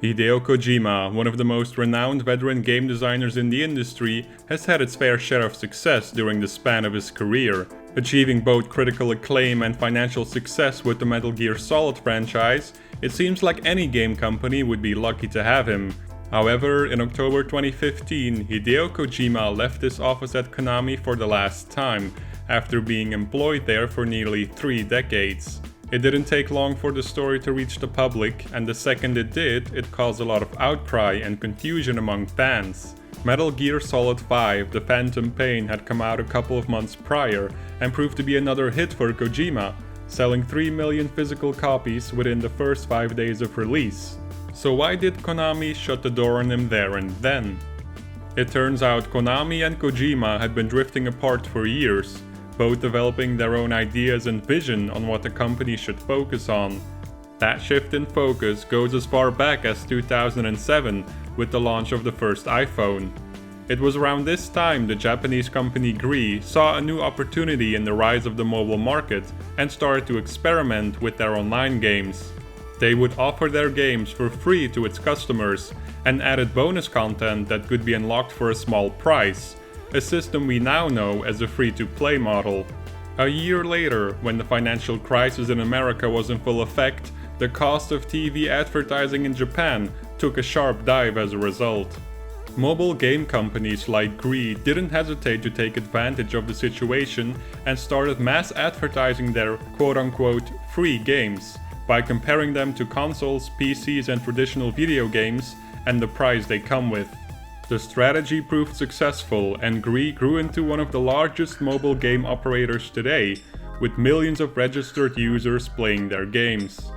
Hideo Kojima, one of the most renowned veteran game designers in the industry, has had its fair share of success during the span of his career, achieving both critical acclaim and financial success with the Metal Gear Solid franchise. It seems like any game company would be lucky to have him. However, in October 2015, Hideo Kojima left his office at Konami for the last time, after being employed there for nearly 3 decades. It didn't take long for the story to reach the public, and the second it did, it caused a lot of outcry and confusion among fans. Metal Gear Solid 5: The Phantom Pain had come out a couple of months prior and proved to be another hit for Kojima, selling 3 million physical copies within the first 5 days of release. So why did Konami shut the door on him there and then? It turns out Konami and Kojima had been drifting apart for years, both developing their own ideas and vision on what the company should focus on. That shift in focus goes as far back as 2007 with the launch of the first iPhone. It was around this time the Japanese company Gree saw a new opportunity in the rise of the mobile market and started to experiment with their online games. They would offer their games for free to its customers and added bonus content that could be unlocked for a small price, a system we now know as a free-to-play model. A year later, when the financial crisis in America was in full effect, the cost of TV advertising in Japan took a sharp dive as a result. Mobile game companies like Gree didn't hesitate to take advantage of the situation and started mass advertising their quote-unquote free games by comparing them to consoles, PCs and traditional video games and the price they come with. The strategy proved successful, and Gree grew into one of the largest mobile game operators today, with millions of registered users playing their games.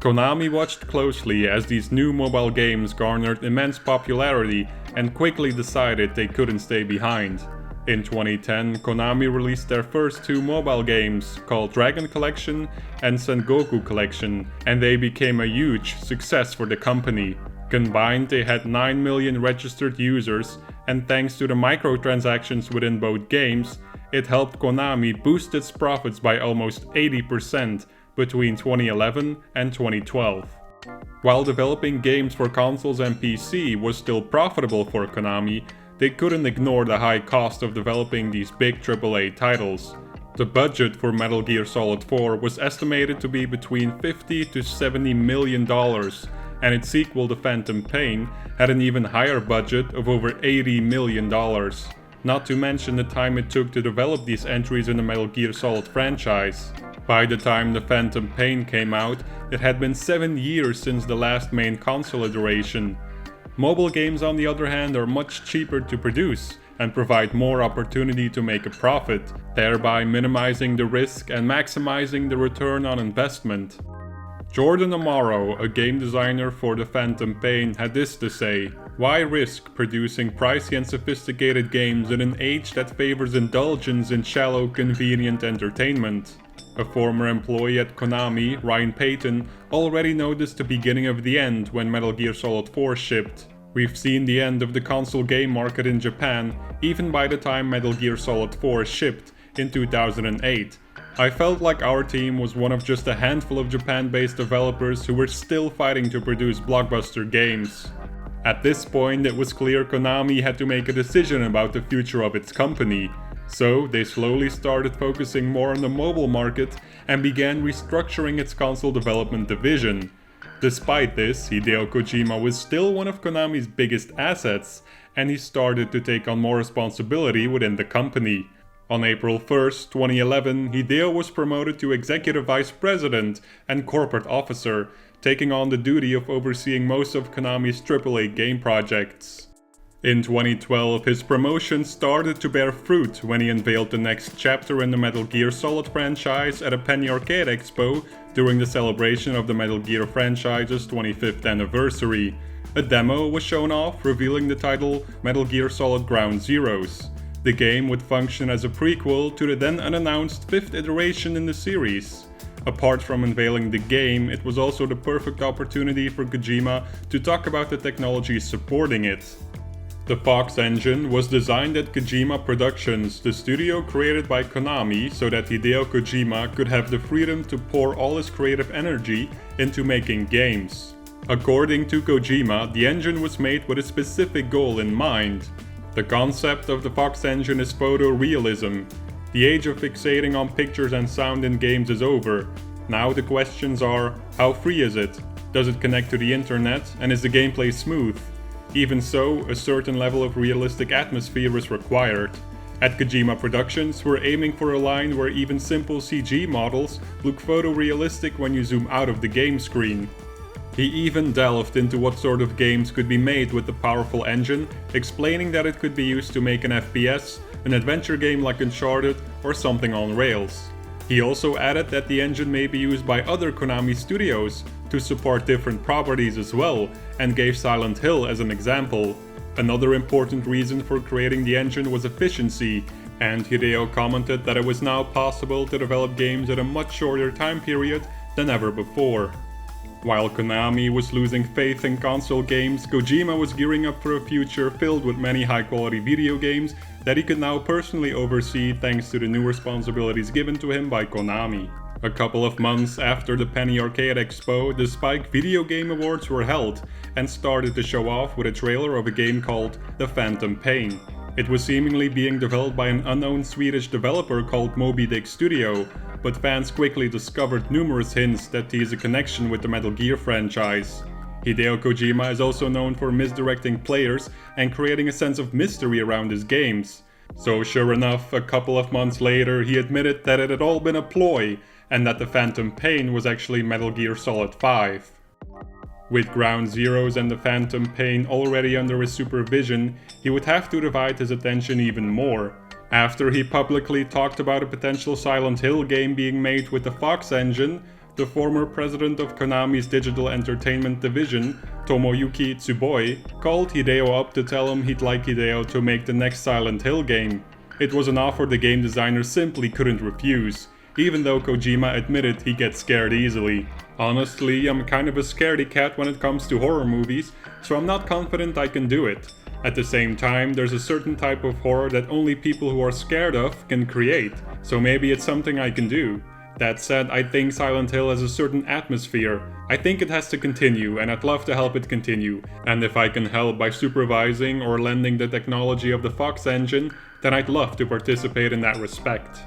Konami watched closely as these new mobile games garnered immense popularity and quickly decided they couldn't stay behind. In 2010, Konami released their first 2 mobile games, called Dragon Collection and Sengoku Collection, and they became a huge success for the company. Combined, they had 9 million registered users, and thanks to the microtransactions within both games, it helped Konami boost its profits by almost 80% between 2011 and 2012. While developing games for consoles and PC was still profitable for Konami, they couldn't ignore the high cost of developing these big AAA titles. The budget for Metal Gear Solid 4 was estimated to be between $50 to $70 million, and its sequel, The Phantom Pain, had an even higher budget of over $80 million. Not to mention the time it took to develop these entries in the Metal Gear Solid franchise. By the time The Phantom Pain came out, it had been 7 years since the last main console iteration. Mobile games, on the other hand, are much cheaper to produce and provide more opportunity to make a profit, thereby minimizing the risk and maximizing the return on investment. Jordan Amaro, a game designer for The Phantom Pain, had this to say: "Why risk producing pricey and sophisticated games in an age that favors indulgence in shallow, convenient entertainment?" A former employee at Konami, Ryan Payton, already noticed the beginning of the end when Metal Gear Solid 4 shipped. "We've seen the end of the console game market in Japan, even by the time Metal Gear Solid 4 shipped in 2008. I felt like our team was one of just a handful of Japan-based developers who were still fighting to produce blockbuster games." At this point, it was clear Konami had to make a decision about the future of its company. So they slowly started focusing more on the mobile market and began restructuring its console development division. Despite this, Hideo Kojima was still one of Konami's biggest assets, and he started to take on more responsibility within the company. On April 1st, 2011, Hideo was promoted to Executive Vice President and Corporate Officer, taking on the duty of overseeing most of Konami's AAA game projects. In 2012, his promotion started to bear fruit when he unveiled the next chapter in the Metal Gear Solid franchise at a Penny Arcade Expo during the celebration of the Metal Gear franchise's 25th anniversary. A demo was shown off, revealing the title Metal Gear Solid Ground Zeroes. The game would function as a prequel to the then unannounced 5th iteration in the series. Apart from unveiling the game, it was also the perfect opportunity for Kojima to talk about the technology supporting it. The Fox engine was designed at Kojima Productions, the studio created by Konami, so that Hideo Kojima could have the freedom to pour all his creative energy into making games. According to Kojima, the engine was made with a specific goal in mind. The concept of the Fox engine is photorealism. The age of fixating on pictures and sound in games is over. Now the questions are, how free is it? Does it connect to the internet? And is the gameplay smooth? Even so, a certain level of realistic atmosphere is required. At Kojima Productions, we're aiming for a line where even simple CG models look photorealistic when you zoom out of the game screen. He even delved into what sort of games could be made with the powerful engine, explaining that it could be used to make an FPS, an adventure game like Uncharted, or something on rails. He also added that the engine may be used by other Konami studios to support different properties as well, and gave Silent Hill as an example. Another important reason for creating the engine was efficiency, and Hideo commented that it was now possible to develop games at a much shorter time period than ever before. While Konami was losing faith in console games, Kojima was gearing up for a future filled with many high-quality video games that he could now personally oversee thanks to the new responsibilities given to him by Konami. A couple of months after the Penny Arcade Expo, the Spike Video Game Awards were held, and started to show off with a trailer of a game called The Phantom Pain. It was seemingly being developed by an unknown Swedish developer called Moby Dick Studio, but fans quickly discovered numerous hints that tease a connection with the Metal Gear franchise. Hideo Kojima is also known for misdirecting players and creating a sense of mystery around his games. So sure enough, a couple of months later he admitted that it had all been a ploy, and that the Phantom Pain was actually Metal Gear Solid 5. With Ground Zeroes and the Phantom Pain already under his supervision, he would have to divide his attention even more. After he publicly talked about a potential Silent Hill game being made with the Fox engine, the former president of Konami's digital entertainment division, Tomoyuki Tsuboi, called Hideo up to tell him he'd like Hideo to make the next Silent Hill game. It was an offer the game designer simply couldn't refuse, even though Kojima admitted he gets scared easily. Honestly, I'm kind of a scaredy cat when it comes to horror movies, so I'm not confident I can do it. At the same time, there's a certain type of horror that only people who are scared of can create, so maybe it's something I can do. That said, I think Silent Hill has a certain atmosphere. I think it has to continue, and I'd love to help it continue. And if I can help by supervising or lending the technology of the Fox engine, then I'd love to participate in that respect.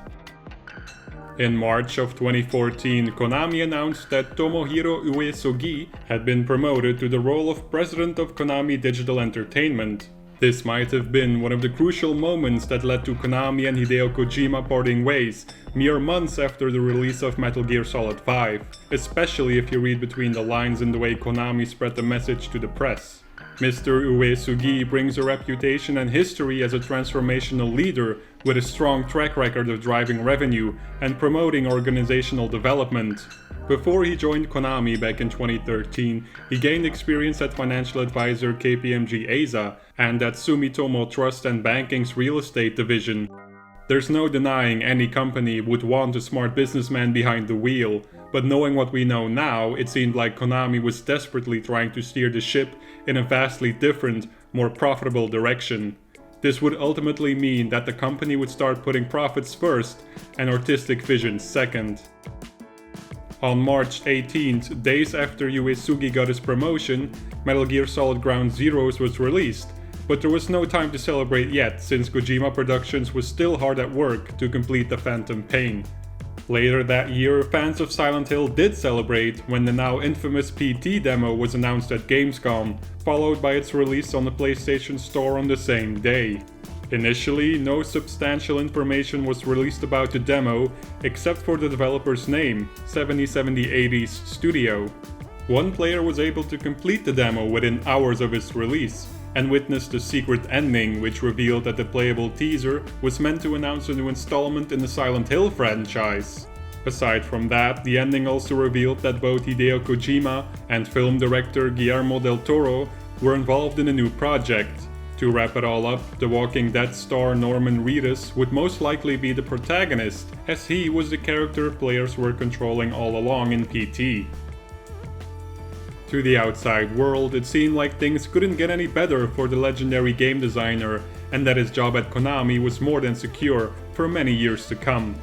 In March of 2014, Konami announced that Tomohiro Uesugi had been promoted to the role of president of Konami Digital Entertainment. This might have been one of the crucial moments that led to Konami and Hideo Kojima parting ways, mere months after the release of Metal Gear Solid 5, especially if you read between the lines in the way Konami spread the message to the press. Mr. Uesugi brings a reputation and history as a transformational leader with a strong track record of driving revenue and promoting organizational development. Before he joined Konami back in 2013, he gained experience at financial advisor KPMG Asia and at Sumitomo Trust and Banking's real estate division. There's no denying any company would want a smart businessman behind the wheel, but knowing what we know now, it seemed like Konami was desperately trying to steer the ship in a vastly different, more profitable direction. This would ultimately mean that the company would start putting profits first and artistic vision second. On March 18th, days after Uesugi got his promotion, Metal Gear Solid Ground Zeroes was released, but there was no time to celebrate yet since Kojima Productions was still hard at work to complete the Phantom Pain. Later that year, fans of Silent Hill did celebrate when the now infamous PT demo was announced at Gamescom, followed by its release on the PlayStation Store on the same day. Initially, no substantial information was released about the demo, except for the developer's name, 707080's Studio. One player was able to complete the demo within hours of its release, and witnessed the secret ending, which revealed that the playable teaser was meant to announce a new installment in the Silent Hill franchise. Aside from that, the ending also revealed that both Hideo Kojima and film director Guillermo del Toro were involved in a new project. To wrap it all up, the Walking Dead star Norman Reedus would most likely be the protagonist, as he was the character players were controlling all along in PT. To the outside world, it seemed like things couldn't get any better for the legendary game designer, and that his job at Konami was more than secure for many years to come.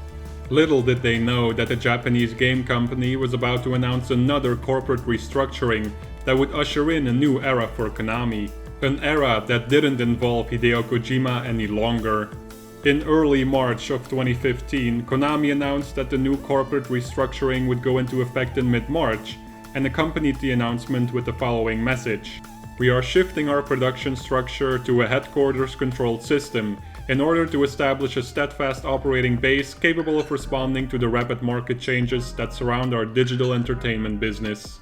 Little did they know that the Japanese game company was about to announce another corporate restructuring that would usher in a new era for Konami. An era that didn't involve Hideo Kojima any longer. In early March of 2015, Konami announced that the new corporate restructuring would go into effect in mid-March, and accompanied the announcement with the following message. We are shifting our production structure to a headquarters-controlled system in order to establish a steadfast operating base capable of responding to the rapid market changes that surround our digital entertainment business.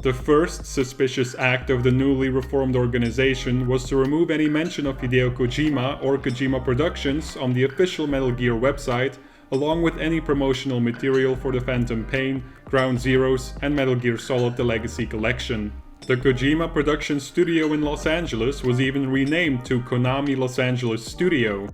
The first suspicious act of the newly reformed organization was to remove any mention of Hideo Kojima or Kojima Productions on the official Metal Gear website, along with any promotional material for the Phantom Pain, Ground Zeroes, and Metal Gear Solid: The Legacy Collection. The Kojima production studio in Los Angeles was even renamed to Konami Los Angeles Studio.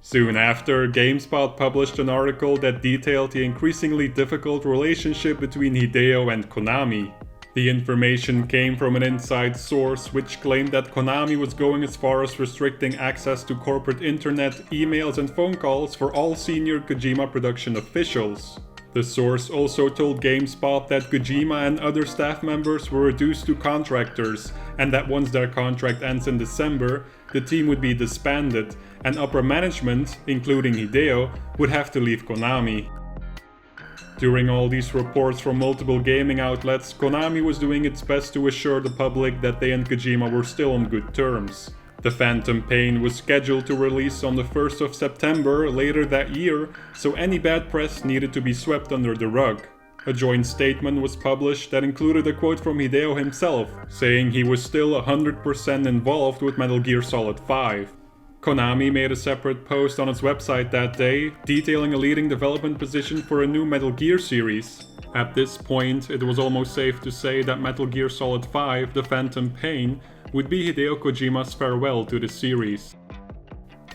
Soon after, GameSpot published an article that detailed the increasingly difficult relationship between Hideo and Konami. The information came from an inside source which claimed that Konami was going as far as restricting access to corporate internet, emails, and phone calls for all senior Kojima production officials. The source also told GameSpot that Kojima and other staff members were reduced to contractors, and that once their contract ends in December, the team would be disbanded, and upper management, including Hideo, would have to leave Konami. During all these reports from multiple gaming outlets, Konami was doing its best to assure the public that they and Kojima were still on good terms. The Phantom Pain was scheduled to release on the 1st of September later that year, so any bad press needed to be swept under the rug. A joint statement was published that included a quote from Hideo himself, saying he was still 100% involved with Metal Gear Solid 5. Konami made a separate post on its website that day, detailing a leading development position for a new Metal Gear series. At this point, it was almost safe to say that Metal Gear Solid 5: The Phantom Pain would be Hideo Kojima's farewell to the series.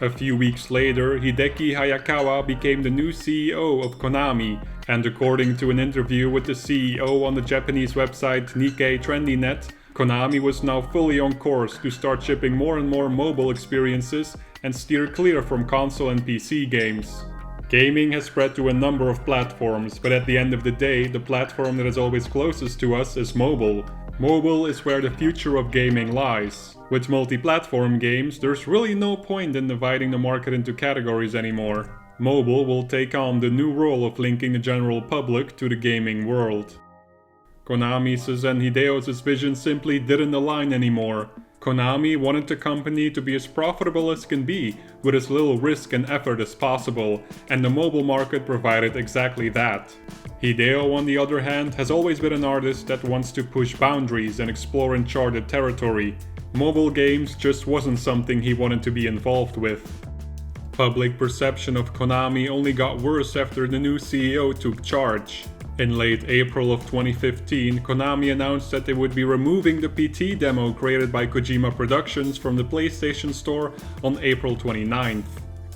A few weeks later, Hideki Hayakawa became the new CEO of Konami, and according to an interview with the CEO on the Japanese website Nikkei TrendyNet, Konami was now fully on course to start shipping more and more mobile experiences and steer clear from console and PC games. Gaming has spread to a number of platforms, but at the end of the day, the platform that is always closest to us is mobile. Mobile is where the future of gaming lies. With multi-platform games, there's really no point in dividing the market into categories anymore. Mobile will take on the new role of linking the general public to the gaming world. Konami's and Hideo's vision simply didn't align anymore. Konami wanted the company to be as profitable as can be, with as little risk and effort as possible, and the mobile market provided exactly that. Hideo, on the other hand, has always been an artist that wants to push boundaries and explore uncharted territory. Mobile games just wasn't something he wanted to be involved with. Public perception of Konami only got worse after the new CEO took charge. In late April of 2015, Konami announced that they would be removing the PT demo created by Kojima Productions from the PlayStation Store on April 29th.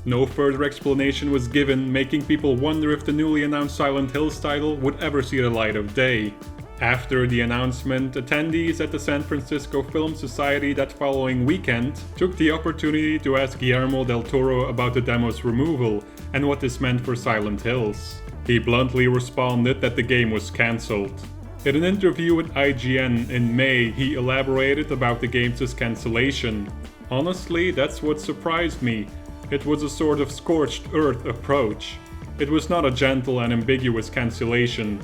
No further explanation was given, making people wonder if the newly announced Silent Hills title would ever see the light of day. After the announcement, attendees at the San Francisco Film Society that following weekend took the opportunity to ask Guillermo del Toro about the demo's removal and what this meant for Silent Hills. He bluntly responded that the game was cancelled. In an interview with IGN in May, he elaborated about the game's cancellation. Honestly, that's what surprised me. It was a sort of scorched earth approach. It was not a gentle and ambiguous cancellation.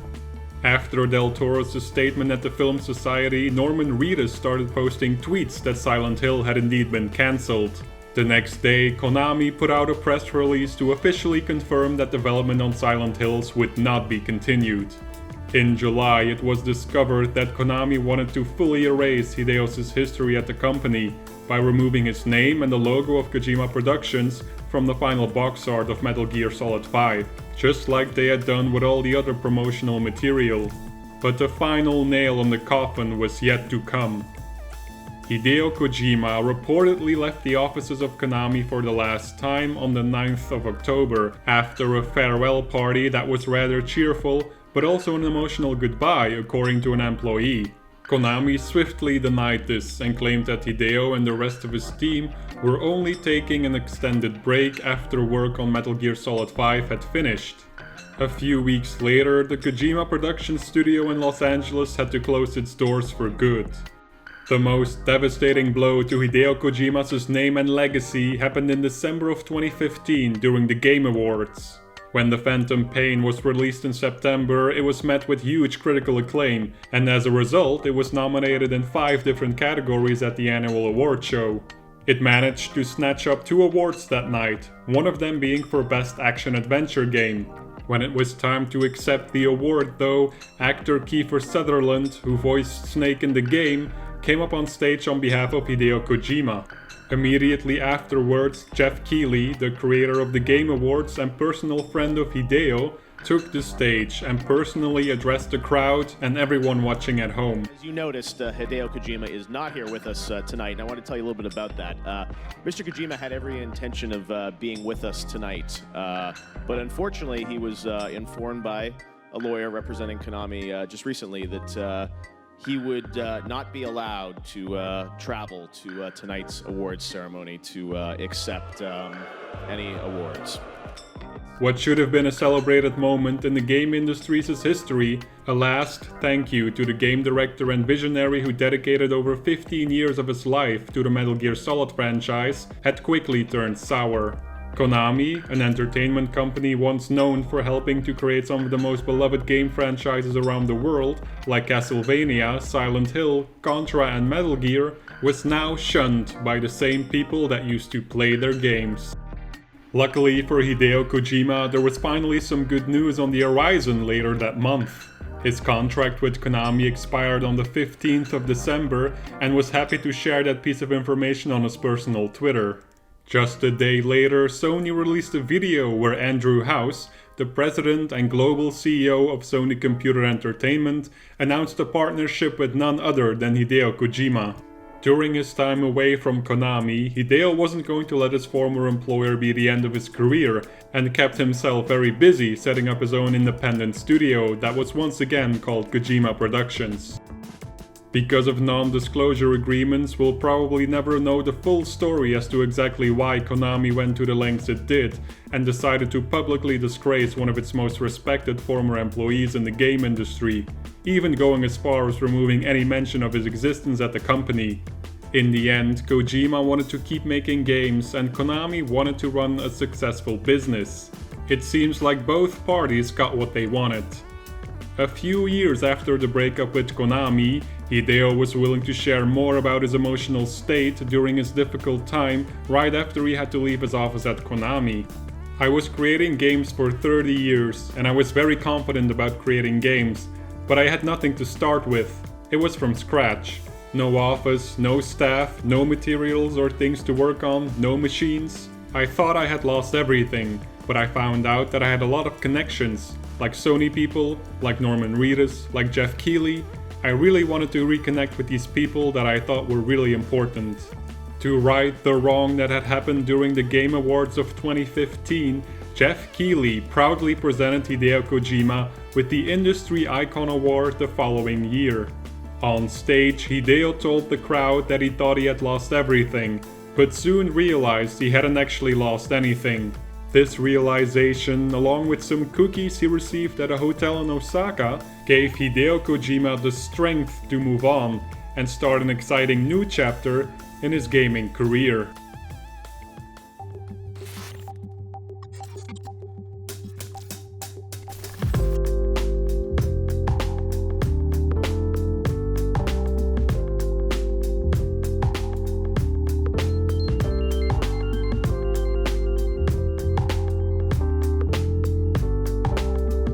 After Del Toro's statement at the Film Society, Norman Reedus started posting tweets that Silent Hill had indeed been cancelled. The next day, Konami put out a press release to officially confirm that development on Silent Hills would not be continued. In July, it was discovered that Konami wanted to fully erase Hideo's history at the company by removing his name and the logo of Kojima Productions from the final box art of Metal Gear Solid 5, just like they had done with all the other promotional material. But the final nail on the coffin was yet to come. Hideo Kojima reportedly left the offices of Konami for the last time on the 9th of October, after a farewell party that was rather cheerful, but also an emotional goodbye, according to an employee. Konami swiftly denied this and claimed that Hideo and the rest of his team were only taking an extended break after work on Metal Gear Solid 5 had finished. A few weeks later, the Kojima production studio in Los Angeles had to close its doors for good. The most devastating blow to Hideo Kojima's name and legacy happened in December of 2015 during the Game Awards. When The Phantom Pain was released in September, it was met with huge critical acclaim, and as a result, it was nominated in 5 different categories at the annual award show. It managed to snatch up 2 awards that night, one of them being for Best Action Adventure Game. When it was time to accept the award though, actor Kiefer Sutherland, who voiced Snake in the game, came up on stage on behalf of Hideo Kojima. Immediately afterwards, Jeff Keighley, the creator of the Game Awards and personal friend of Hideo, took the stage and personally addressed the crowd and everyone watching at home. As you noticed, Hideo Kojima is not here with us tonight, and I want to tell you a little bit about that. Mr. Kojima had every intention of being with us tonight, but unfortunately he was informed by a lawyer representing Konami just recently that he would not be allowed to travel to tonight's awards ceremony to accept any awards. What should have been a celebrated moment in the game industry's history, a last thank you to the game director and visionary who dedicated over 15 years of his life to the Metal Gear Solid franchise, had quickly turned sour. Konami, an entertainment company once known for helping to create some of the most beloved game franchises around the world, like Castlevania, Silent Hill, Contra and Metal Gear, was now shunned by the same people that used to play their games. Luckily for Hideo Kojima, there was finally some good news on the horizon later that month. His contract with Konami expired on the 15th of December and was happy to share that piece of information on his personal Twitter. Just a day later, Sony released a video where Andrew House, the president and global CEO of Sony Computer Entertainment, announced a partnership with none other than Hideo Kojima. During his time away from Konami, Hideo wasn't going to let his former employer be the end of his career, and kept himself very busy setting up his own independent studio that was once again called Kojima Productions. Because of non-disclosure agreements, we'll probably never know the full story as to exactly why Konami went to the lengths it did, and decided to publicly disgrace one of its most respected former employees in the game industry, even going as far as removing any mention of his existence at the company. In the end, Kojima wanted to keep making games, and Konami wanted to run a successful business. It seems like both parties got what they wanted. A few years after the breakup with Konami, Hideo was willing to share more about his emotional state during his difficult time right after he had to leave his office at Konami. I was creating games for 30 years and I was very confident about creating games, but I had nothing to start with. It was from scratch. No office, no staff, no materials or things to work on, no machines. I thought I had lost everything, but I found out that I had a lot of connections, like Sony people, like Norman Reedus, like Jeff Keighley. I really wanted to reconnect with these people that I thought were really important. To right the wrong that had happened during the Game Awards of 2015, Jeff Keighley proudly presented Hideo Kojima with the Industry Icon Award the following year. On stage, Hideo told the crowd that he thought he had lost everything, but soon realized he hadn't actually lost anything. This realization, along with some cookies he received at a hotel in Osaka, gave Hideo Kojima the strength to move on and start an exciting new chapter in his gaming career.